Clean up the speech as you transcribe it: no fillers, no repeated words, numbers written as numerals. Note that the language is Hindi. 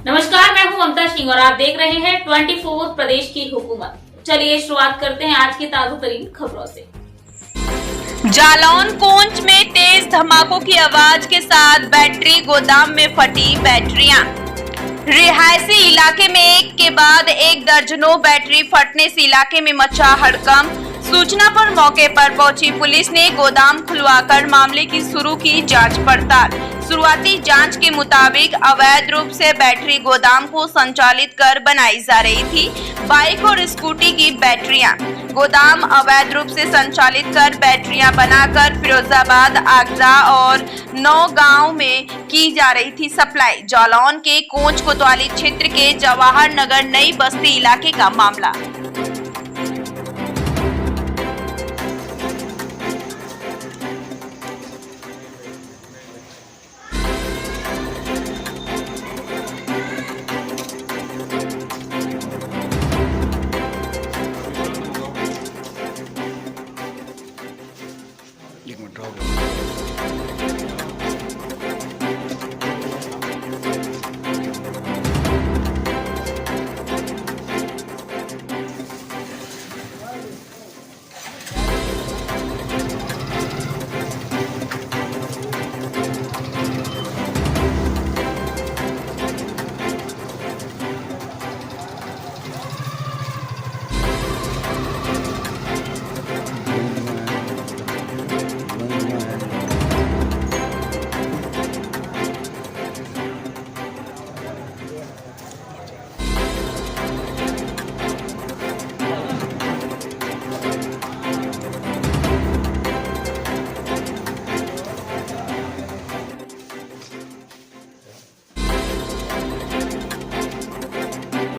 नमस्कार, मैं हूं ममता सिंह और आप देख रहे हैं 24 प्रदेश की हुकूमत। चलिए शुरुआत करते हैं आज की ताजा तरीन खबरों से। जालौन कोंच में तेज धमाकों की आवाज के साथ बैटरी गोदाम में फटी बैटरियां। रिहायशी इलाके में एक के बाद एक दर्जनों बैटरी फटने से इलाके में मचा हड़कंप। सूचना पर मौके पर पहुंची पुलिस ने गोदाम खुलवाकर मामले की शुरू की जांच पड़ताल। शुरुआती जांच के मुताबिक अवैध रूप से बैटरी गोदाम को संचालित कर बनाई जा रही थी। बाइक और स्कूटी की बैटरियां गोदाम अवैध रूप से संचालित कर बैटरियां बनाकर फिरोजाबाद, आगरा और नौगांव में की जा रही थी सप्लाई। जालौन के कोंच कोतवाली क्षेत्र के जवाहर नगर नई बस्ती इलाके का मामला।